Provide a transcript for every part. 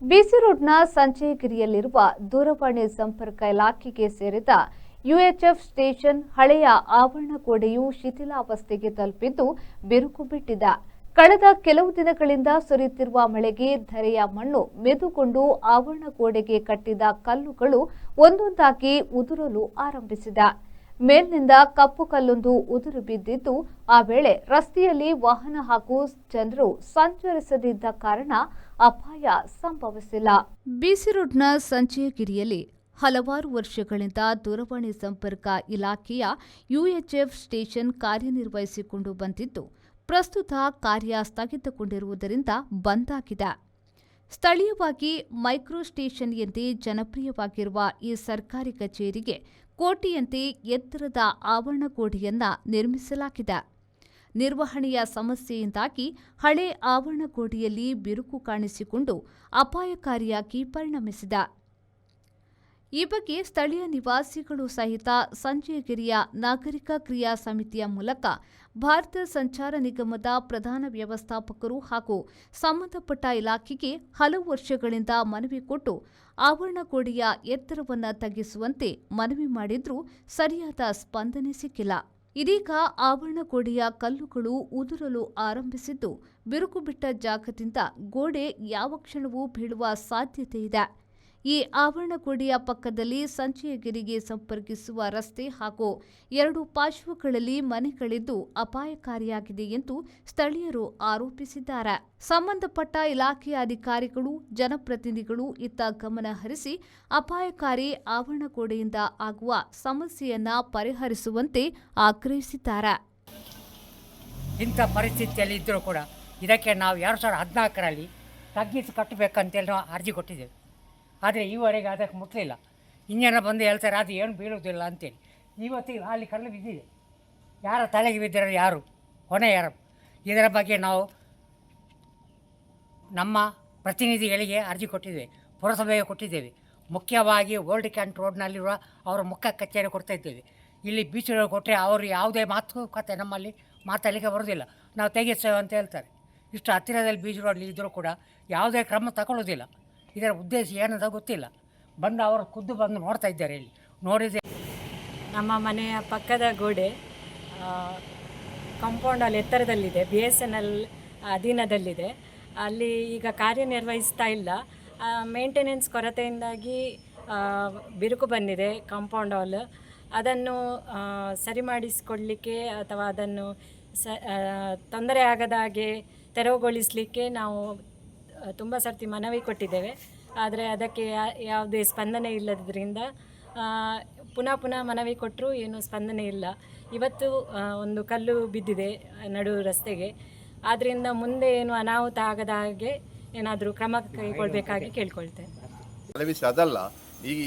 ಬಿಸಿ ರೋಡ್ನ ಸಂಚಯಗಿರಿಯಲ್ಲಿರುವ ದೂರವಾಣಿ ಸಂಪರ್ಕ ಇಲಾಖೆಗೆ ಸೇರಿದ ಯುಎಚ್ಎಫ್ ಸ್ಟೇಷನ್ ಹಳೆಯ ಆವರಣ ಗೋಡೆಯು ಶಿಥಿಲಾವಸ್ಥೆಗೆ ತಲುಪಿದ್ದು ಬಿರುಕು ಬಿಟ್ಟಿದೆ. ಕಳೆದ ಕೆಲವು ದಿನಗಳಿಂದ ಸುರಿಯುತ್ತಿರುವ ಮಳೆಗೆ ಧರೆಯ ಮಣ್ಣು ಮೆದುಕೊಂಡು ಆವರಣ ಗೋಡೆಗೆ ಕಟ್ಟಿದ ಕಲ್ಲುಗಳು ಒಂದೊಂದಾಗಿ ಉದುರಲು ಆರಂಭಿಸಿದೆ. ಮೇಲಿನಿಂದ ಕಪ್ಪು ಕಲ್ಲೊಂದು ಉದುರು ಬಿದ್ದಿದ್ದು, ಆ ವೇಳೆ ರಸ್ತೆಯಲ್ಲಿ ವಾಹನ ಹಾಗೂ ಜನರು ಸಂಚರಿಸದಿದ್ದ ಕಾರಣ ಅಪಾಯ ಸಂಭವಿಸಿಲ್ಲ. ಬಿಸಿ ರೋಡ್ನ ಸಂಚಯಗಿರಿಯಲ್ಲಿ ಹಲವಾರು ವರ್ಷಗಳಿಂದ ದೂರವಾಣಿ ಸಂಪರ್ಕ ಇಲಾಖೆಯ ಯುಎಚ್ಎಫ್ ಸ್ಟೇಷನ್ ಕಾರ್ಯನಿರ್ವಹಿಸಿಕೊಂಡು ಬಂದಿದ್ದು, ಪ್ರಸ್ತುತ ಕಾರ್ಯ ಸ್ಥಗಿತಗೊಂಡಿರುವುದರಿಂದ ಬಂದ್ ಆಗಿದೆ. ಸ್ಥಳೀಯವಾಗಿ ಮೈಕ್ರೋ ಸ್ಟೇಷನ್ ಎಂದೇ ಜನಪ್ರಿಯವಾಗಿರುವ ಈ ಸರ್ಕಾರಿ ಕಚೇರಿಗೆ ಕೋಟೆಯಂತೆ ಎತ್ತರದ ಆವರಣ ಗೋಡೆಯನ್ನ ನಿರ್ಮಿಸಲಾಗಿದೆ. ನಿರ್ವಹಣೆಯ ಸಮಸ್ಯೆಯಿಂದಾಗಿ ಹಳೆ ಆವರಣ ಗೋಡೆಯಲ್ಲಿ ಬಿರುಕು ಕಾಣಿಸಿಕೊಂಡು ಅಪಾಯಕಾರಿಯಾಗಿ ಪರಿಣಮಿಸಿದೆ. ಈ ಬಗ್ಗೆ ಸ್ಥಳೀಯ ನಿವಾಸಿಗಳು ಸಹಿತ ಸಂಚಯಗಿರಿಯ ನಾಗರಿಕ ಕ್ರಿಯಾ ಸಮಿತಿಯ ಮೂಲಕ ಭಾರತ ಸಂಚಾರ ನಿಗಮದ ಪ್ರಧಾನ ವ್ಯವಸ್ಥಾಪಕರು ಹಾಗೂ ಸಂಬಂಧಪಟ್ಟ ಇಲಾಖೆಗೆ ಹಲವು ವರ್ಷಗಳಿಂದ ಮನವಿ ಕೊಟ್ಟು ಆವರಣ ಗೋಡೆಯ ಎತ್ತರವನ್ನು ತಗ್ಗಿಸುವಂತೆ ಮನವಿ ಮಾಡಿದ್ರೂ ಸರಿಯಾದ ಸ್ಪಂದನೆ ಸಿಕ್ಕಿಲ್ಲ. ಇದೀಗ ಆವರಣ ಗೋಡೆಯ ಕಲ್ಲುಗಳು ಉದುರಲು ಆರಂಭಿಸಿದ್ದು, ಬಿರುಕು ಬಿಟ್ಟ ಜಾಗದಿಂದ ಗೋಡೆ ಯಾವ ಕ್ಷಣವೂ ಬೀಳುವ ಸಾಧ್ಯತೆ ಇದೆ. ಈ ಆವರಣ ಗೋಡೆಯ ಪಕ್ಕದಲ್ಲಿ ಸಂಚಯಗಿರಿಗೆ ಸಂಪರ್ಕಿಸುವ ರಸ್ತೆ ಹಾಗೂ ಎರಡು ಪಾರ್ಶ್ವಗಳಲ್ಲಿ ಮನೆಗಳಿದ್ದು ಅಪಾಯಕಾರಿಯಾಗಿದೆ ಎಂದು ಸ್ಥಳೀಯರು ಆರೋಪಿಸಿದ್ದಾರೆ. ಸಂಬಂಧಪಟ್ಟ ಇಲಾಖೆಯ ಅಧಿಕಾರಿಗಳು, ಜನಪ್ರತಿನಿಧಿಗಳು ಇತ್ತ ಗಮನ ಹರಿಸಿ ಅಪಾಯಕಾರಿ ಆವರಣ ಗೋಡೆಯಿಂದ ಆಗುವ ಸಮಸ್ಯೆಯನ್ನ ಪರಿಹರಿಸುವಂತೆ ಆಗ್ರಹಿಸಿದ್ದಾರೆ. ಇಂಥ ಪರಿಸ್ಥಿತಿಯಲ್ಲಿ ಇದ್ದರೂ ಕೂಡ ಇದಕ್ಕೆ ನಾವು 2014ರಲ್ಲಿ ತಗ್ಗಿಸಿ ಕಟ್ಟಬೇಕಂತೇಳಿ ನಾವು ಅರ್ಜಿ ಕೊಟ್ಟಿದ್ದೇವೆ. ಆದರೆ ಈವರೆಗೆ ಅದಕ್ಕೆ ಮುಟ್ಟಲಿಲ್ಲ. ಇಂಜನ ಬಂದು ಹೇಳ್ತಾರೆ ಅದು ಏನು ಬೀಳುವುದಿಲ್ಲ ಅಂತೇಳಿ. ಇವತ್ತಿಗೆ ಅಲ್ಲಿ ಕಲ್ಲು ಬಿದ್ದಿದೆ. ಯಾರ ತಲೆಗೆ ಬಿದ್ದರೆ ಯಾರು ಹೊಣೆ ಯಾರು? ಇದರ ಬಗ್ಗೆ ನಾವು ನಮ್ಮ ಪ್ರತಿನಿಧಿಗಳಿಗೆ ಅರ್ಜಿ ಕೊಟ್ಟಿದ್ದೇವೆ, ಪುರಸಭೆಗೆ ಕೊಟ್ಟಿದ್ದೇವೆ. ಮುಖ್ಯವಾಗಿ ಓಲ್ಡ್ ಕ್ಯಾಂಟ್ ರೋಡ್ನಲ್ಲಿರುವ ಅವರ ಮುಖ್ಯ ಕಚೇರಿ ಕೊಡ್ತಾ ಇದ್ದೇವೆ. ಇಲ್ಲಿ ಬೀಚ್ ರೋಡ್ ಕೊಟ್ಟರೆ ಅವರು ಯಾವುದೇ ಮಾತುಕತೆ ನಮ್ಮಲ್ಲಿ ಮಾತಾಡಲಿಕ್ಕೆ ಬರೋದಿಲ್ಲ. ನಾವು ತೆಗೆಸ್ತೇವೆ ಅಂತ ಹೇಳ್ತಾರೆ. ಇಷ್ಟು ಹತ್ತಿರದಲ್ಲಿ ಬೀಚ್ ರೋಡ್ ಇದ್ದರೂ ಕೂಡ ಯಾವುದೇ ಕ್ರಮ ತಗೊಳ್ಳೋದಿಲ್ಲ. ಇದರ ಉದ್ದೇಶ ಏನಂತ ಗೊತ್ತಿಲ್ಲ. ಬಂದು ಅವರು ಖುದ್ದು ಬಂದು ನೋಡ್ತಾ ಇದ್ದಾರೆ. ಇಲ್ಲಿ ನೋಡಿದರೆ ನಮ್ಮ ಮನೆಯ ಪಕ್ಕದ ಗೋಡೆ ಕಾಂಪೌಂಡಲ್ಲಿ ಎತ್ತರದಲ್ಲಿದೆ, BSNL ಅಧೀನದಲ್ಲಿದೆ. ಅಲ್ಲಿ ಈಗ ಕಾರ್ಯನಿರ್ವಹಿಸ್ತಾ ಇಲ್ಲ. ಮೇಂಟೆನೆನ್ಸ್ ಕೊರತೆಯಿಂದಾಗಿ ಬಿರುಕು ಬಂದಿದೆ ಕಾಂಪೌಂಡ್ ಹಾಲ್. ಅದನ್ನು ಸರಿ ಮಾಡಿಸಿಕೊಡಲಿಕ್ಕೆ ಅಥವಾ ಅದನ್ನು ತೊಂದರೆ ಆಗದ ಹಾಗೆ ತೆರವುಗೊಳಿಸಲಿಕ್ಕೆ ನಾವು ತುಂಬ ಸರ್ತಿ ಮನವಿ ಕೊಟ್ಟಿದ್ದೇವೆ. ಆದರೆ ಅದಕ್ಕೆ ಯಾವುದೇ ಸ್ಪಂದನೆ ಇಲ್ಲದ್ರಿಂದ ಪುನಃ ಮನವಿ ಕೊಟ್ಟರೂ ಏನೂ ಸ್ಪಂದನೆ ಇಲ್ಲ. ಇವತ್ತು ಒಂದು ಕಲ್ಲು ಬಿದ್ದಿದೆ ನಡು ರಸ್ತೆಗೆ. ಆದ್ದರಿಂದ ಮುಂದೆ ಏನು ಅನಾಹುತ ಆಗದ ಹಾಗೆ ಏನಾದರೂ ಕ್ರಮ ಕೈಗೊಳ್ಳಬೇಕಾಗಿ ಕೇಳ್ಕೊಳ್ತೇನೆ. ಅದಲ್ಲ,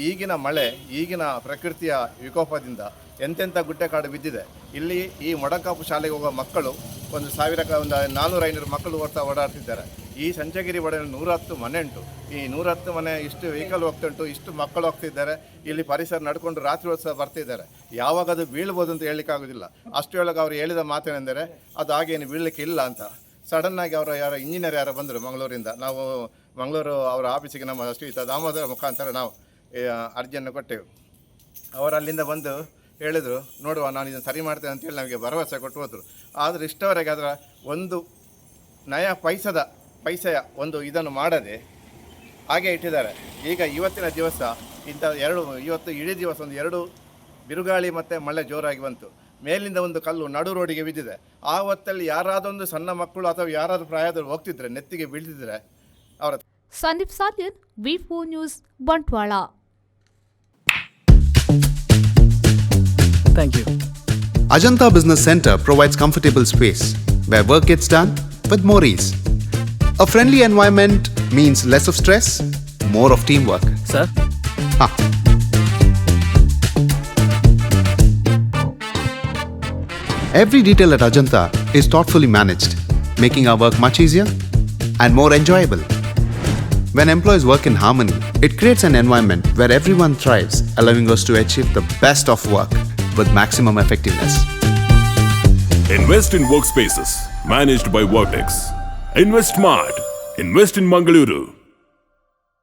ಈಗಿನ ಮಳೆ, ಈಗಿನ ಪ್ರಕೃತಿಯ ವಿಕೋಪದಿಂದ ಎಂತೆಂಥ ಗುಡ್ಡೆಕಾಡು ಬಿದ್ದಿದೆ. ಇಲ್ಲಿ ಈ ಮೊಡಕಾಪು ಶಾಲೆಗೆ ಹೋಗುವ ಮಕ್ಕಳು ಒಂದು 400-500 ಮಕ್ಕಳು ಓಡಾಡ್ತಿದ್ದಾರೆ. ಈ ಸಂಚಯಗಿರಿ ಒಡೆಯಲ್ಲಿ 110 ಮನೆ ಉಂಟು. ಈ 110 ಮನೆ ಇಷ್ಟು ವೆಹಿಕಲ್ ಹೋಗ್ತುಂಟು, ಇಷ್ಟು ಮಕ್ಕಳು ಹೋಗ್ತಿದ್ದಾರೆ. ಇಲ್ಲಿ ಪರಿಸರ ನಡ್ಕೊಂಡು ರಾತ್ರಿ ಹೊತ್ತು ಬರ್ತಿದ್ದಾರೆ. ಯಾವಾಗ ಅದು ಬೀಳ್ಬೋದು ಅಂತ ಹೇಳಲಿಕ್ಕಾಗೋದಿಲ್ಲ. ಅಷ್ಟು ಒಳಗೆ ಅವರು ಹೇಳಿದ ಮಾತೇನೆಂದರೆ ಅದು ಹಾಗೇನು ಬೀಳಲಿಕ್ಕೆ ಇಲ್ಲ ಅಂತ. ಸಡನ್ನಾಗಿ ಯಾರೋ ಇಂಜಿನಿಯರ್ ಬಂದರು ಮಂಗಳೂರಿಂದ. ನಾವು ಮಂಗಳೂರು ಅವರ ಆಫೀಸಿಗೆ ನಮ್ಮ ಶ್ರೀಯುತ ದಾಮೋದರ ಮುಖಾಂತರ ನಾವು ಅರ್ಜಿಯನ್ನು ಕೊಟ್ಟೆವು. ಅವರು ಅಲ್ಲಿಂದ ಬಂದು ಹೇಳಿದರು, ನೋಡುವ ನಾನು ಇದನ್ನು ಸರಿ ಮಾಡ್ತೇನೆ ಅಂತೇಳಿ ನಮಗೆ ಭರವಸೆ ಕೊಟ್ಟು ಹೋದರು. ಆದರೆ ಇಷ್ಟವರೆಗೆ ಅದರ ಒಂದು ನಯ ಪೈಸೆಯ ಒಂದು ಇದನ್ನು ಮಾಡದೆ ಹಾಗೆ ಇಟ್ಟಿದ್ದಾರೆ. ಈಗ ಇವತ್ತಿನ ದಿವಸ ಇವತ್ತು ಇಡೀ ದಿವಸ ಒಂದು 2 ಬಿರುಗಾಳಿ ಮತ್ತು ಮಳೆ ಜೋರಾಗಿ ಬಂತು. ಮೇಲಿಂದ ಒಂದು ಕಲ್ಲು ನಡು ರೋಡಿಗೆ ಬಿದ್ದಿದೆ. ಆ ಹೊತ್ತಲ್ಲಿ ಯಾರಾದೊಂದು ಸಣ್ಣ ಮಕ್ಕಳು ಅಥವಾ ಯಾರಾದರೂ ಪ್ರಾಯದವರು ಹೋಗ್ತಿದ್ರೆ ನೆತ್ತಿಗೆ ಬೀಳ್ತಿದ್ರೆ ಅವರ. Sandeep Salian, V4 news, Bantwal. Thank you. Ajanta Business Center provides comfortable space where work gets done with more ease. A friendly environment means less of stress, more of teamwork. Sir? Every detail at Ajanta is thoughtfully managed, making our work much easier and more enjoyable. When employees work in harmony, it creates an environment where everyone thrives, allowing us to achieve the best of work with maximum effectiveness. Invest in workspaces managed by Vortex. Invest smart. Invest in Mangaluru.